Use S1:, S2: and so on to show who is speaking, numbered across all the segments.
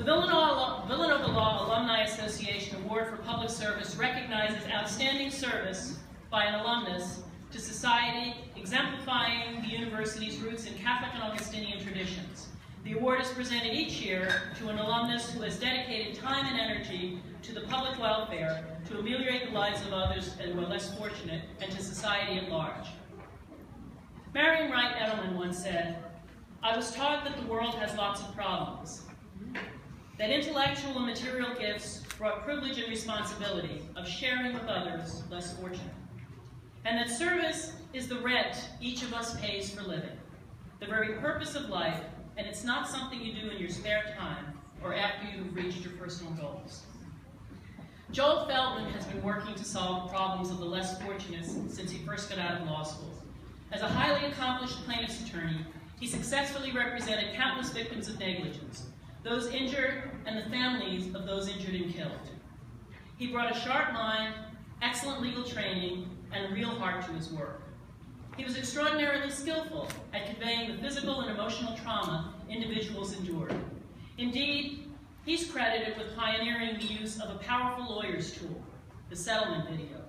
S1: The Villanova Law Alumni Association Award for Public Service recognizes outstanding service by an alumnus to society, exemplifying the university's roots in Catholic and Augustinian traditions. The award is presented each year to an alumnus who has dedicated time and energy to the public welfare, to ameliorate the lives of others who are less fortunate, and to society at large. Marian Wright Edelman once said, "I was taught that the world has lots of problems, that intellectual and material gifts brought privilege and responsibility of sharing with others less fortunate, and that service is the rent each of us pays for living, the very purpose of life, and it's not something you do in your spare time or after you've reached your personal goals." Joel Feldman has been working to solve the problems of the less fortunate since he first got out of law school. As a highly accomplished plaintiff's attorney, he successfully represented countless victims of negligence, those injured and the families of those injured and killed. He brought a sharp mind, excellent legal training, and a real heart to his work. He was extraordinarily skillful at conveying the physical and emotional trauma individuals endured. Indeed, he's credited with pioneering the use of a powerful lawyer's tool, the settlement video.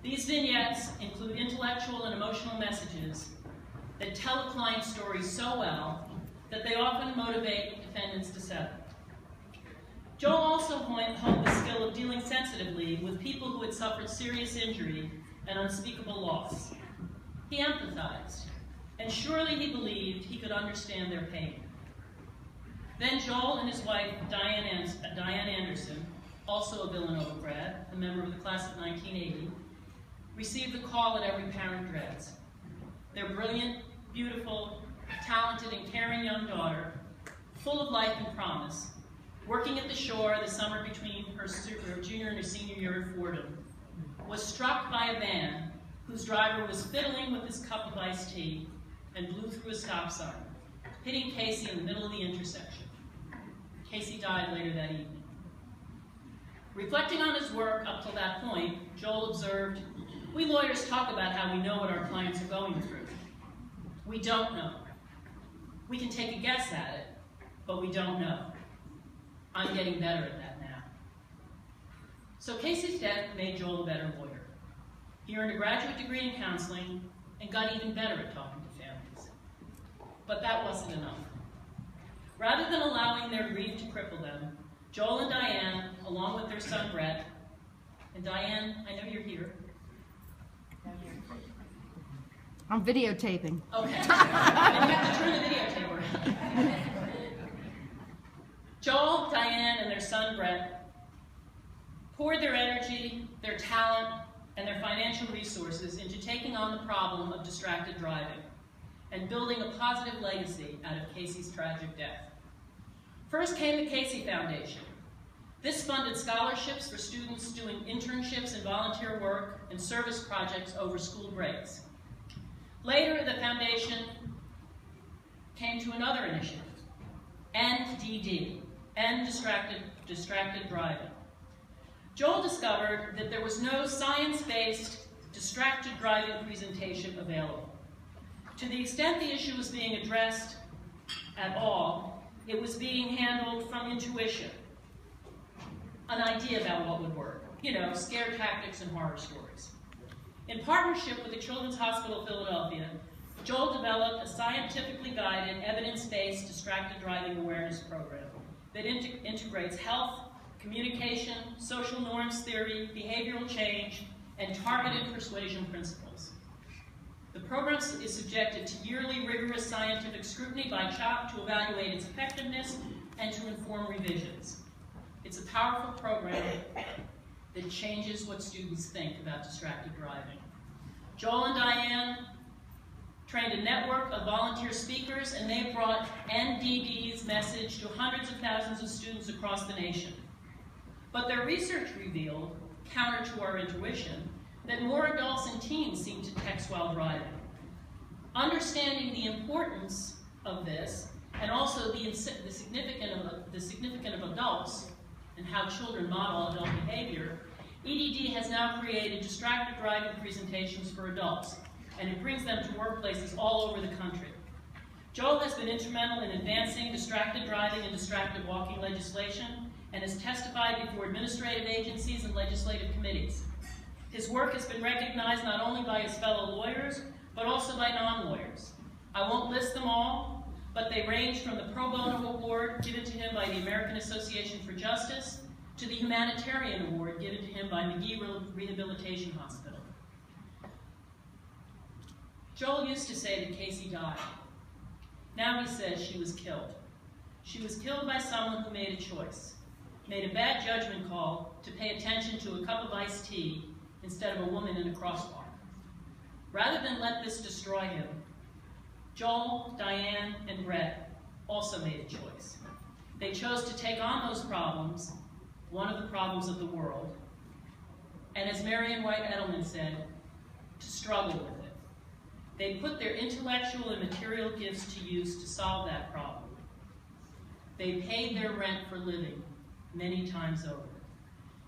S1: These vignettes include intellectual and emotional messages that tell a client's story so well that they often motivate defendants to settle. Joel also honed the skill of dealing sensitively with people who had suffered serious injury and unspeakable loss. He empathized, and surely he believed he could understand their pain. Then Joel and his wife, Diane Anderson, also a Villanova grad, a member of the class of 1980, received the call that every parent dreads. Their brilliant, beautiful, talented, and caring young daughter, full of life and promise, working at the shore the summer between her junior and her senior year at Fordham, was struck by a van whose driver was fiddling with his cup of iced tea and blew through a stop sign, hitting Casey in the middle of the intersection. Casey died later that evening. Reflecting on his work up till that point, Joel observed, "We lawyers talk about how we know what our clients are going through. We don't know. We can take a guess at it, but we don't know. I'm getting better at that now." So Casey's death made Joel a better lawyer. He earned a graduate degree in counseling and got even better at talking to families. But that wasn't enough. Rather than allowing their grief to cripple them, Joel and Diane, along with their son Brett, and Diane, I know you're here.
S2: I'm videotaping.
S1: Okay. Then you have to turn the videotape around. Joel, Diane, and their son Brett poured their energy, their talent, and their financial resources into taking on the problem of distracted driving and building a positive legacy out of Casey's tragic death. First came the Casey Foundation. This funded scholarships for students doing internships and volunteer work and service projects over school breaks. Later, the foundation came to another initiative, EndDD, End Distracted Driving. Joel discovered that there was no science-based distracted driving presentation available. To the extent the issue was being addressed at all, it was being handled from intuition, an idea about what would work. You know, scare tactics and horror stories. In partnership with the Children's Hospital of Philadelphia, Joel developed a scientifically guided, evidence-based distracted driving awareness program that integrates health, communication, social norms theory, behavioral change, and targeted persuasion principles. The program is subjected to yearly rigorous scientific scrutiny by CHOP to evaluate its effectiveness and to inform revisions. It's a powerful program that changes what students think about distracted driving. Joel and Diane trained a network of volunteer speakers, and they brought EndDD's message to hundreds of thousands of students across the nation. But their research revealed, counter to our intuition, that more adults and teens seem to text while driving. Understanding the importance of this, and also the significance of adults and how children model adult behavior, EDD has now created distracted driving presentations for adults, and it brings them to workplaces all over the country. Joel has been instrumental in advancing distracted driving and distracted walking legislation and has testified before administrative agencies and legislative committees. His work has been recognized not only by his fellow lawyers, but also by non-lawyers. I won't list them all, but they range from the Pro Bono Award given to him by the American Association for Justice to the Humanitarian Award given to him by McGee Rehabilitation Hospital. Joel used to say that Casey died. Now he says she was killed. She was killed by someone who made a choice, made a bad judgment call to pay attention to a cup of iced tea instead of a woman in a crosswalk. Rather than let this destroy him, Joel, Diane, and Brett also made a choice. They chose to take on those problems, one of the problems of the world, and as Marion White Edelman said, to struggle with it. They put their intellectual and material gifts to use to solve that problem. They paid their rent for living many times over.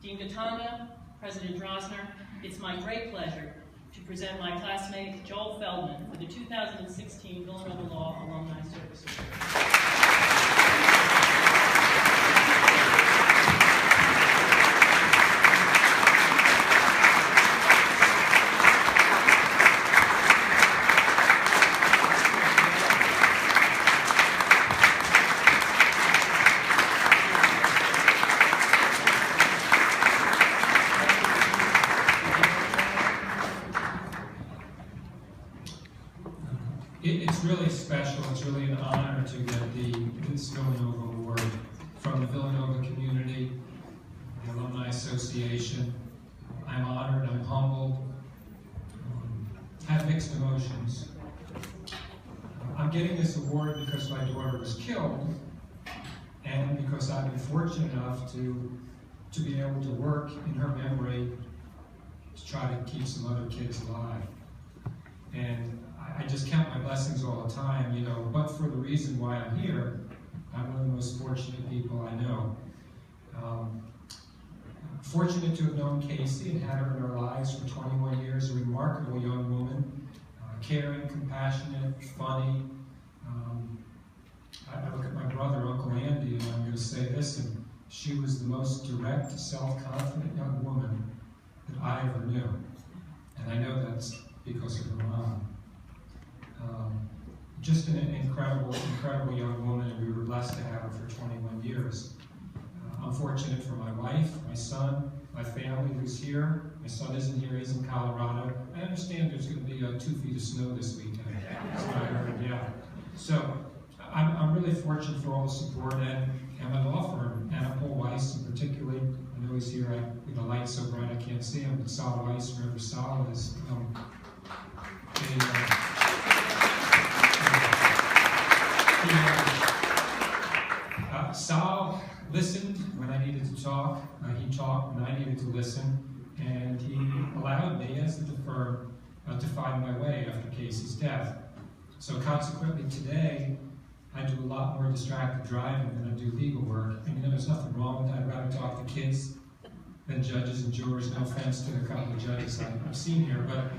S1: Dean Gatanga, President Drosner, it's my great pleasure to present my classmate Joel Feldman for the 2016 Villanova Law Alumni Service Award.
S3: It's really special. It's really an honor to get this Villanova Award from the Villanova community, the Alumni Association. I'm honored, I'm humbled, I have mixed emotions. I'm getting this award because my daughter was killed, and because I've been fortunate enough to be able to work in her memory to try to keep some other kids alive. And I just count my blessings all the time, you know, but for the reason why I'm here, I'm one of the most fortunate people I know. Fortunate to have known Casey and had her in our lives for 21 years, a remarkable young woman, caring, compassionate, funny. I look at my brother, Uncle Andy, and I'm going to say this, and she was the most direct, self-confident young woman that I ever knew. And I know that's because of her mom. Just an incredible young woman, and we were blessed to have her for 21 years. I'm fortunate for my wife, my son, my family who's here. My son isn't here, he's in Colorado. I understand there's going to be 2 feet of snow this weekend. That's what I heard, yeah. So I'm really fortunate for all the support, and my law firm, Anna Paul Weiss, and particularly, I know he's here with the light so bright I can't see him, but Sal Weiss, River Sal is Sal listened when I needed to talk. He talked when I needed to listen, and he allowed me, as the firm, to find my way after Casey's death. So consequently, today I do a lot more distracted driving than I do legal work. And you know, there's nothing wrong with that. I'd rather talk to kids than judges and jurors. No offense to the couple of judges I've seen here, but.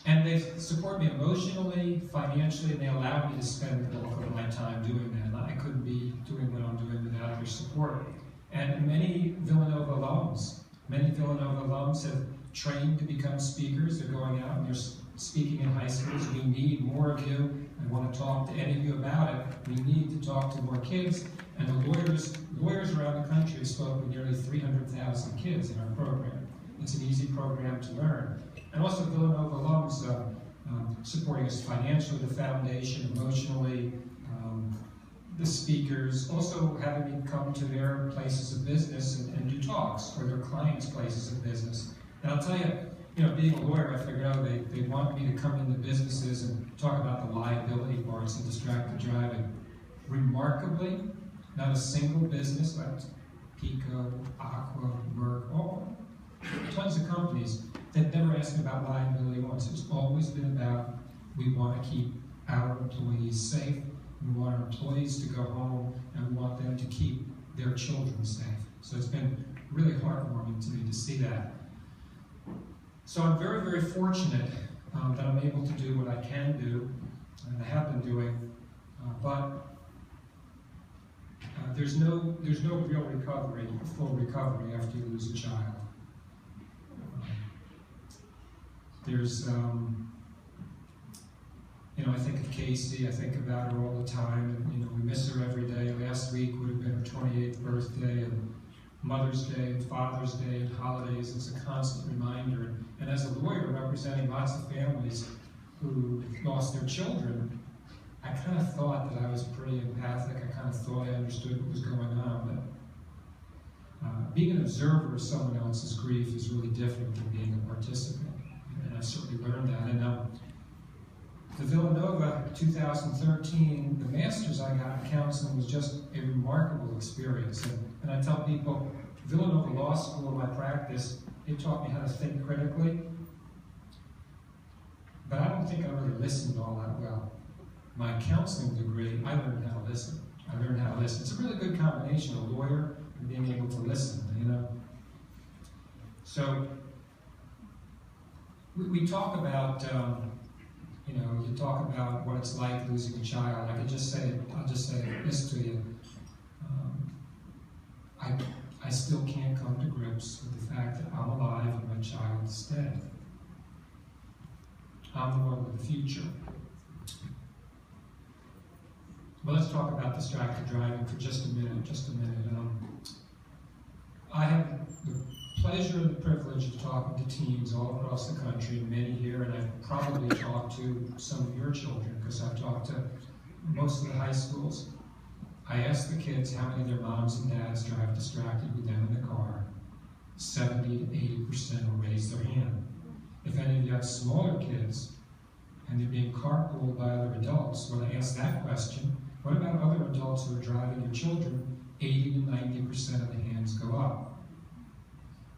S3: And they support me emotionally, financially, and they allow me to spend the bulk of my time doing that. I couldn't be doing what I'm doing without their support. And many Villanova alums have trained to become speakers. They're going out and they're speaking in high schools. We need more of you. I want to talk to any of you about it. We need to talk to more kids. And the lawyers around the country have spoken with nearly 300,000 kids in our program. It's an easy program to learn. And also Villanova alums supporting us financially, the foundation, emotionally, the speakers, also having me come to their places of business and do talks, or their clients' places of business. And I'll tell you, being a lawyer, I figured out they want me to come into businesses and talk about the liability parts and distracted driving. Remarkably, not a single business, like Pico, Aqua, Merck, all tons of companies that never asked me about liability once. It's always been about, we want to keep our employees safe, we want our employees to go home, and we want them to keep their children safe. So it's been really heartwarming to me to see that. So I'm very, very fortunate that I'm able to do what I can do. and I have been doing, but there's no real recovery, full recovery after you lose a child. There's, I think of Casey, I think about her all the time, and we miss her every day. Last week would have been her 28th birthday, and Mother's Day, and Father's Day, and holidays. It's a constant reminder. And as a lawyer representing lots of families who lost their children, I kind of thought that I was pretty empathic. I kind of thought I understood what was going on, but being an observer of someone else's grief is really different than being a participant. And I certainly learned that. And the Villanova 2013, the master's I got in counseling was just a remarkable experience. And I tell people, Villanova Law School, in my practice, it taught me how to think critically. But I don't think I really listened all that well. My counseling degree, I learned how to listen. It's a really good combination, a lawyer and being able to listen, So, we talk about, you talk about what it's like losing a child. I'll just say this to you. I still can't come to grips with the fact that I'm alive and my child is dead. I'm the one with the future. Well, let's talk about distracted driving for just a minute. I have the pleasure and the privilege of talking to teens all across the country, many here, and I've probably talked to some of your children because I've talked to most of the high schools. I asked the kids how many of their moms and dads drive distracted with them in the car. 70 to 80% will raise their hand. If any of you have smaller kids and they're being carpooled by other adults, when I ask that question, what about other adults who are driving your children? 80 to 90% of the hands go up.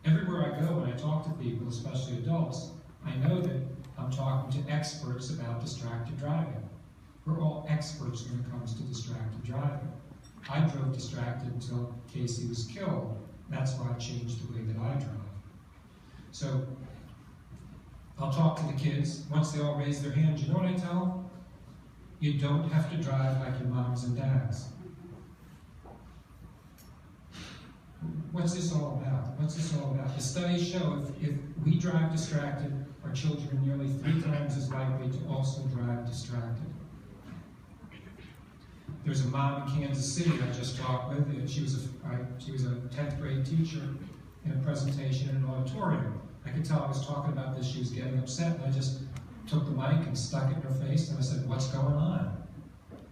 S3: Everywhere I go when I talk to people, especially adults, I know that I'm talking to experts about distracted driving. We're all experts when it comes to distracted driving. I drove distracted until Casey was killed. That's why I changed the way that I drive. So, I'll talk to the kids. Once they all raise their hands, you know what I tell them? You don't have to drive like your moms and dads. What's this all about? The studies show if we drive distracted, our children are nearly 3 times as likely to also drive distracted. There's a mom in Kansas City I just talked with. She was a 10th grade teacher in a presentation in an auditorium. I could tell I was talking about this. She was getting upset, and I just took the mic and stuck it in her face, and I said, "What's going on?"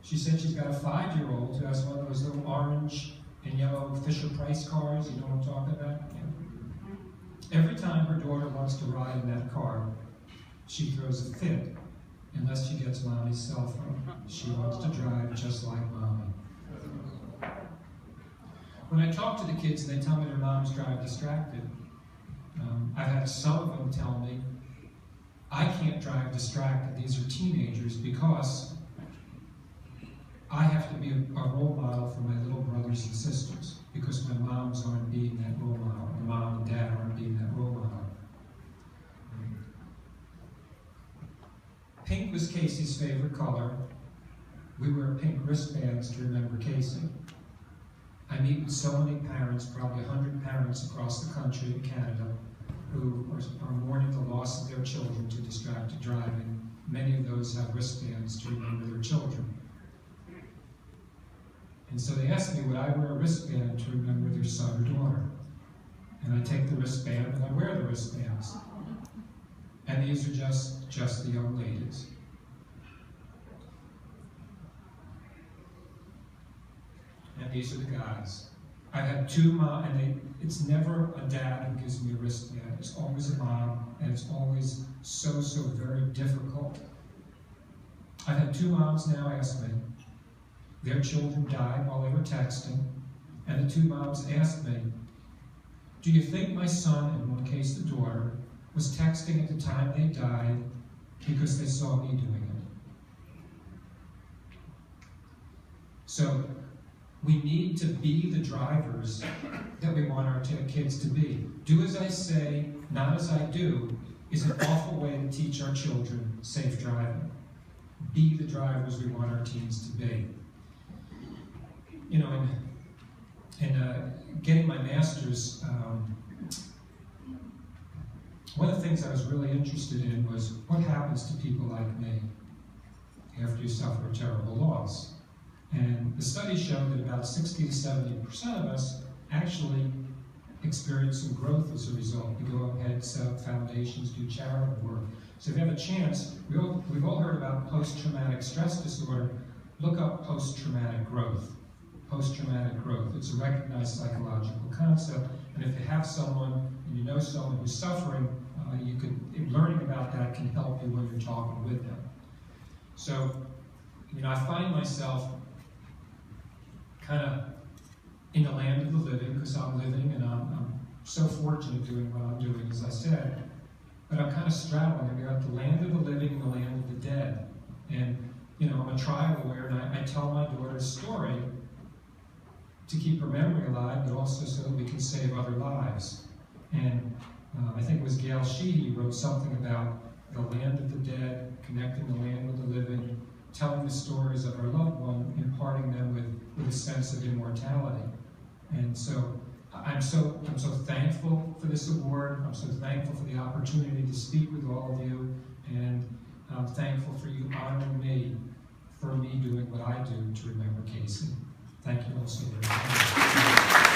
S3: She said she's got a 5-year-old who has one of those little orange and yellow Fisher-Price cars. You know what I'm talking about? Yeah. Every time her daughter wants to ride in that car, she throws a fit, unless she gets mommy's cell phone. She wants to drive just like mommy. When I talk to the kids and they tell me their moms drive distracted, I've had some of them tell me, I can't drive distracted. These are teenagers because I have to be a role model for my little brothers and sisters because my moms aren't being that role model. My mom and dad aren't being that role model. Pink was Casey's favorite color. We wear pink wristbands to remember Casey. I meet with so many parents, probably 100 parents across the country and Canada, who are mourning the loss of their children to distracted driving. Many of those have wristbands to remember their children. And so they asked me, would I wear a wristband to remember their son or daughter? And I take the wristband and I wear the wristbands. And these are just the young ladies. And these are the guys. I've had 2 moms, and it's never a dad who gives me a wristband. It's always a mom, and it's always so very difficult. I've had 2 moms now ask me, their children died while they were texting, and the 2 moms asked me, do you think my son, in one case the daughter, was texting at the time they died because they saw me doing it? So, we need to be the drivers that we want our kids to be. Do as I say, not as I do, is an awful way to teach our children safe driving. be the drivers we want our teens to be. You know, in getting my master's, one of the things I was really interested in was what happens to people like me after you suffer a terrible loss. And the study showed that about 60 to 70% of us actually experience some growth as a result. We go ahead, set up foundations, do charitable work. So if you have a chance, we've all heard about post-traumatic stress disorder. Look up post-traumatic growth. Post-traumatic growth. It's a recognized psychological concept. And if you have someone, and you know someone who's suffering, learning about that can help you when you're talking with them. So, you know, I find myself kind of in the land of the living, because I'm living and I'm so fortunate doing what I'm doing, as I said. But I'm kind of straddling. I got the land of the living and the land of the dead. And, you know, I'm a trial lawyer, and I tell my daughter a story to keep her memory alive, but also so that we can save other lives. And I think it was Gail Sheehy wrote something about the land of the dead, connecting the land with the living, telling the stories of our loved one, imparting them with a sense of immortality. And so I'm so thankful for this award. I'm so thankful for the opportunity to speak with all of you, and I'm thankful for you honoring me for me doing what I do to remember Casey. Thank you all so very much.